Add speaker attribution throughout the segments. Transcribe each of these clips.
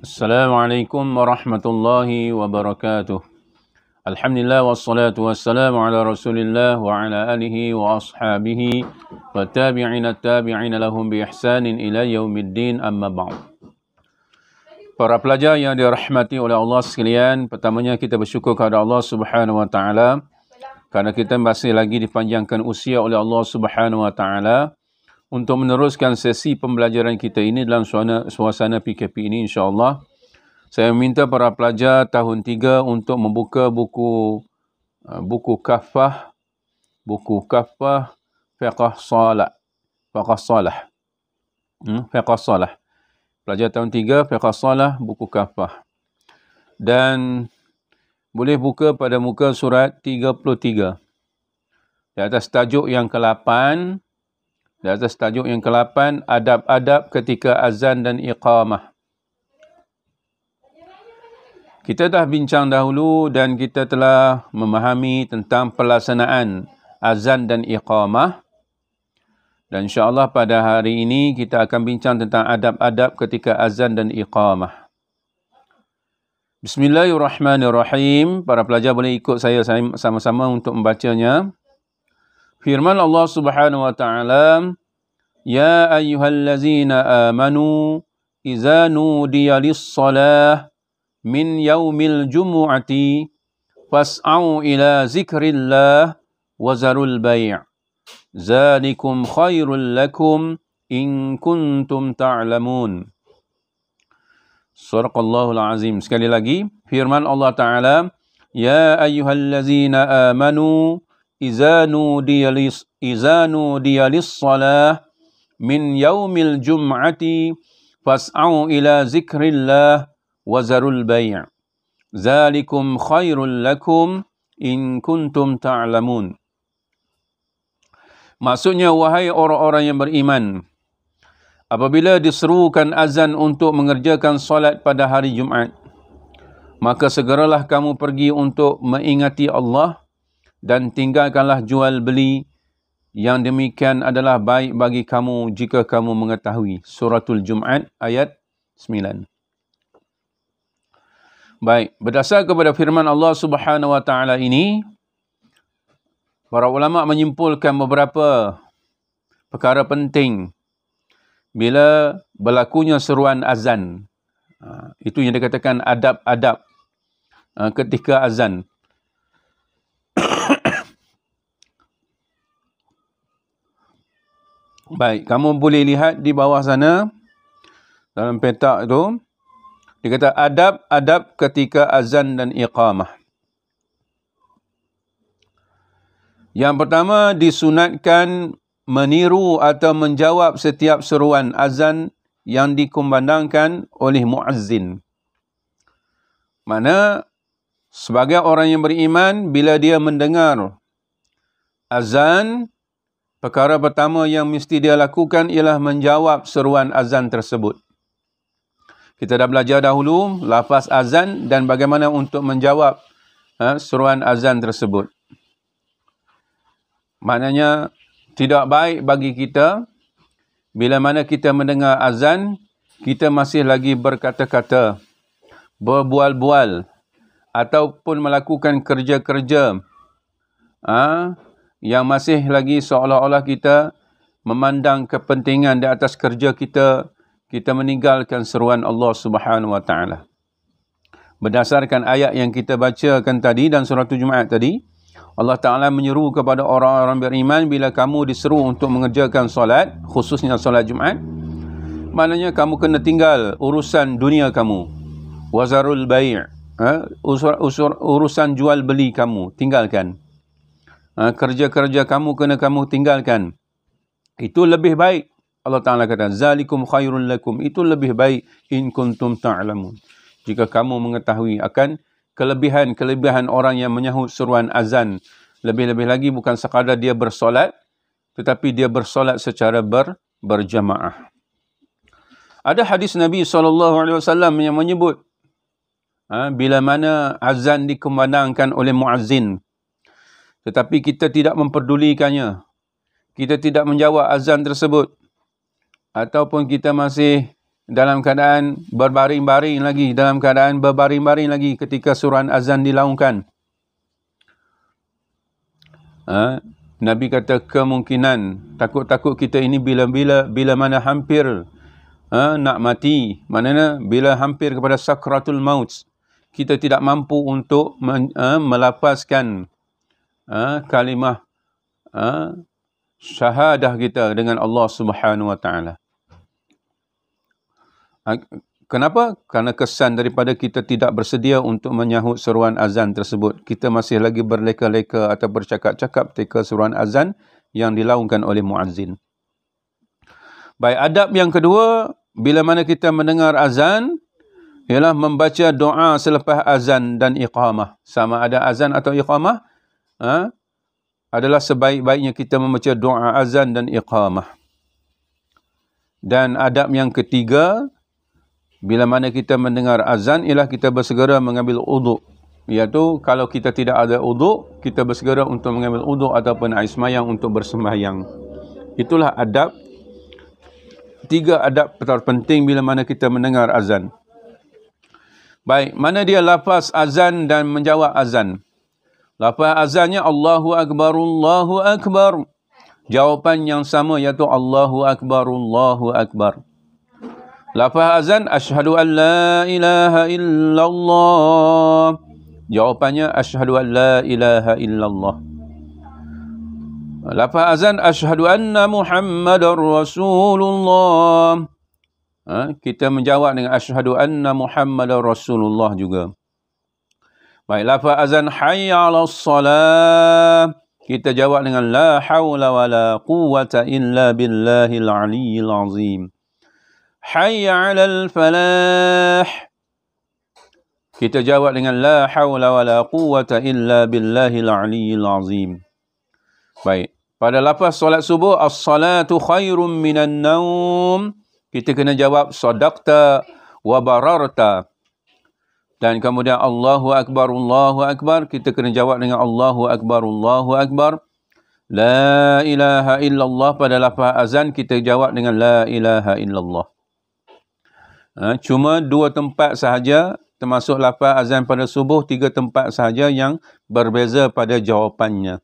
Speaker 1: Assalamualaikum warahmatullahi wabarakatuh. Alhamdulillah wassalatu wassalamu ala Rasulillah wa ala alihi wa ashabihi wa tabi'ina lahum bi ihsanin ila yaumiddin, amma ba'd. Para pelajar yang dirahmati oleh Allah sekalian, pertamanya kita bersyukur kepada Allah Subhanahu wa taala kerana kita masih lagi dipanjangkan usia oleh Allah Subhanahu wa taala untuk meneruskan sesi pembelajaran kita ini dalam suasana PKP ini, insya-Allah. Saya minta para pelajar tahun 3 untuk membuka buku Kaffah Fiqh Salah. Fiqh Salah. Pelajar tahun 3 Fiqh Salah, buku Kaffah. Dan boleh buka pada muka surat 33. Di atas tajuk yang ke-8, adab-adab ketika azan dan iqamah. Kita dah bincang dahulu dan kita telah memahami tentang pelaksanaan azan dan iqamah. Dan insya-Allah pada hari ini kita akan bincang tentang adab-adab ketika azan dan iqamah. Bismillahirrahmanirrahim. Para pelajar boleh ikut saya sama-sama untuk membacanya. Firman Allah Subhanahu wa taala, "Ya ayyuhallazina amanu idza nudiya lis-shalah min yaumil jumu'ati fas'au ila zikrillah wa zarul bai'. Zalikum khairul lakum in kuntum ta'lamun." Suraqallahul azim. Sekali lagi, firman Allah Ta'ala, "Ya ayyuhallazina amanu idza nudiya lis-shalah min yaumil jum'ati fas'au ila zikrillah wa zarul bai'. Zalikum khairul lakum in kuntum ta'lamun." Maksudnya, wahai orang-orang yang beriman, apabila diserukan azan untuk mengerjakan solat pada hari Jumaat, maka segeralah kamu pergi untuk mengingati Allah dan tinggalkanlah jual beli. Yang demikian adalah baik bagi kamu jika kamu mengetahui. Suratul Jumaat ayat 9. Baik, berdasar kepada firman Allah Subhanahu wa taala ini, para ulama menyimpulkan beberapa perkara penting bila berlakunya seruan azan. Itu yang dikatakan adab-adab ketika azan. Baik, kamu boleh lihat di bawah sana, dalam petak itu, dia kata adab-adab ketika azan dan iqamah. Yang pertama, disunatkan meniru atau menjawab setiap seruan azan yang dikumandangkan oleh muazzin. Mana sebagai orang yang beriman, bila dia mendengar azan, perkara pertama yang mesti dia lakukan ialah menjawab seruan azan tersebut. Kita dah belajar dahulu lafaz azan dan bagaimana untuk menjawab seruan azan tersebut. Maknanya, tidak baik bagi kita bila mana kita mendengar azan, kita masih lagi berkata-kata, berbual-bual, ataupun melakukan kerja-kerja yang masih lagi seolah-olah kita memandang kepentingan di atas kerja kita, kita meninggalkan seruan Allah Subhanahu wa taala. Berdasarkan ayat yang kita bacakan tadi dan suratul Jumaat tadi, Allah Ta'ala menyeru kepada orang-orang beriman, bila kamu diseru untuk mengerjakan solat, khususnya solat Jumaat, maknanya kamu kena tinggal urusan dunia kamu. Wazarul bai', urusan jual beli kamu, tinggalkan. Kerja-kerja kamu kena kamu tinggalkan. Itu lebih baik. Allah Ta'ala kata, "Zalikum khairul lakum." Itu lebih baik in kuntum ta'lamun. Jika kamu mengetahui akan kelebihan orang yang menyahut seruan azan. Lebih-lebih lagi bukan sekadar dia bersolat, tetapi dia bersolat secara berjamaah. Ada hadis Nabi SAW yang menyebut, bila mana azan dikumandangkan oleh muazzin, tetapi kita tidak memperdulikannya, kita tidak menjawab azan tersebut, ataupun kita masih dalam keadaan berbaring-baring lagi ketika suruhan azan dilaungkan. Nabi kata kemungkinan takut kita ini bila mana hampir nak mati, maknanya bila hampir kepada sakratul maut, kita tidak mampu untuk melafazkan kalimah syahadah kita dengan Allah Subhanahu wa taala. Kenapa? Karena kesan daripada kita tidak bersedia untuk menyahut seruan azan tersebut. Kita masih lagi berleka-leka atau bercakap-cakap ketika seruan azan yang dilaungkan oleh muazzin. Baik, adab yang kedua, bila mana kita mendengar azan, ialah membaca doa selepas azan dan iqamah. Sama ada azan atau iqamah, adalah sebaik-baiknya kita membaca doa azan dan iqamah. Dan adab yang ketiga, bila mana kita mendengar azan, ialah kita bersegera mengambil uduk. Iaitu kalau kita tidak ada uduk, kita bersegera untuk mengambil uduk ataupun air semayang untuk bersembahyang. Itulah adab, 3 adab terpenting bila mana kita mendengar azan. Baik, mana dia lafaz azan dan menjawab azan? Lafaz azannya Allahu Akbar, Allahu Akbar. Jawapan yang sama iaitu Allahu Akbar, Allahu Akbar. Lafaz azan, asyhadu an la ilaha illallah. Jawapannya, asyhadu an la ilaha illallah. Lafaz azan, asyhadu anna Muhammadar Rasulullah. Kita menjawab dengan asyhadu anna Muhammadar Rasulullah juga. Baik, lafaz azan, hayya 'alas salah. Kita jawab dengan la haula wala quwwata illa billahil aliyyil azim. Hayya 'alal falah. Kita jawab dengan la haula wala quwwata illa billahil aliyyil azim. Baik, pada lafaz solat subuh, as-salatu khairum minan naum, kita kena jawab sadaqta wa bararta. Dan kemudian Allahu Akbar, Allahu Akbar, kita kena jawab dengan Allahu Akbar, Allahu Akbar. La ilaha illallah, pada lafaz azan kita jawab dengan la ilaha illallah. Cuma 2 tempat sahaja, termasuk lafaz azan pada subuh, 3 tempat sahaja yang berbeza pada jawapannya.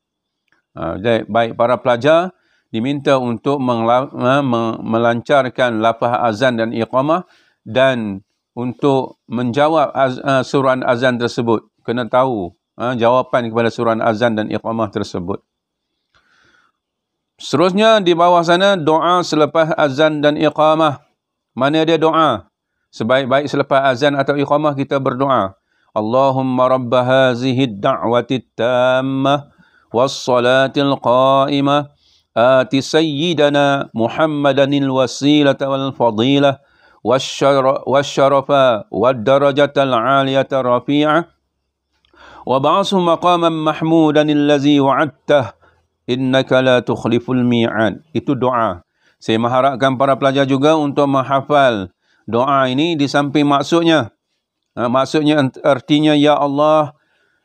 Speaker 1: Baik, para pelajar diminta untuk melancarkan lafaz azan dan iqamah, dan untuk menjawab suruhan azan tersebut, kena tahu jawapan kepada suruhan azan dan iqamah tersebut. Seterusnya di bawah sana, doa selepas azan dan iqamah. Mana dia doa? Sebaik-baik selepas azan atau iqamah kita berdoa. Allahumma rabba hazihi ad-da'wati at-tammah was-salatil qa'imah ati sayyidana Muhammadanil wasilata wal fadilah wasyarafa wad-darajatal 'aliyata rafi'ah wa ba'athu maqaman mahmudan allazi wa'adtah innaka la tukhliful mi'ad. Itu doa. Saya mengharapkan para pelajar juga untuk menghafal doa ini di samping maksudnya. Maksudnya artinya, ya Allah,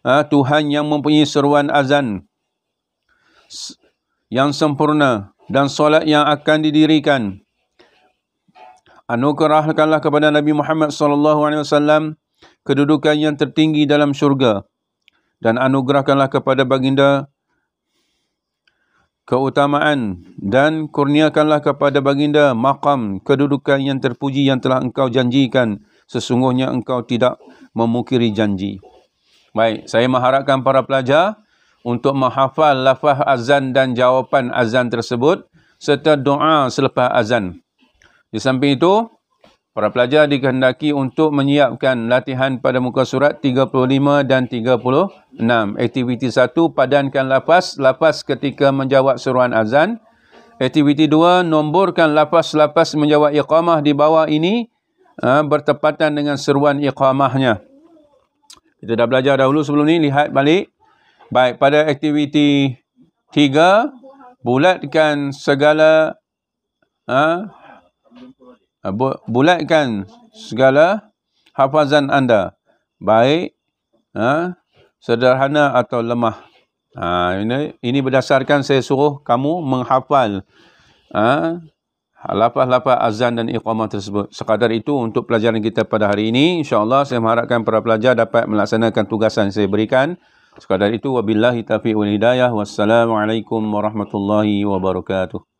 Speaker 1: Tuhan yang mempunyai seruan azan yang sempurna dan solat yang akan didirikan, anugerahkanlah kepada Nabi Muhammad SAW kedudukan yang tertinggi dalam syurga, dan anugerahkanlah kepada baginda keutamaan, dan kurniakanlah kepada baginda maqam kedudukan yang terpuji yang telah engkau janjikan. Sesungguhnya engkau tidak memungkiri janji. Baik, saya mengharapkan para pelajar untuk menghafal lafaz azan dan jawapan azan tersebut serta doa selepas azan. Di samping itu, para pelajar dikehendaki untuk menyiapkan latihan pada muka surat 35 dan 36. Aktiviti 1, padankan lafaz ketika menjawab seruan azan. Aktiviti 2, nomborkan lafaz menjawab iqamah di bawah ini bertepatan dengan seruan iqamahnya. Kita dah belajar dahulu sebelum ni, lihat balik. Baik, pada aktiviti 3, bulatkan segala hafazan anda, baik sederhana atau lemah. Ini berdasarkan saya suruh kamu menghafal lafaz-lafaz azan dan iqamah tersebut. Sekadar itu untuk pelajaran kita pada hari ini. InsyaAllah saya mengharapkan para pelajar dapat melaksanakan tugasan yang saya berikan. Sekadar itu, wabillahi taufiq wal hidayah. Wassalamualaikum warahmatullahi wabarakatuh.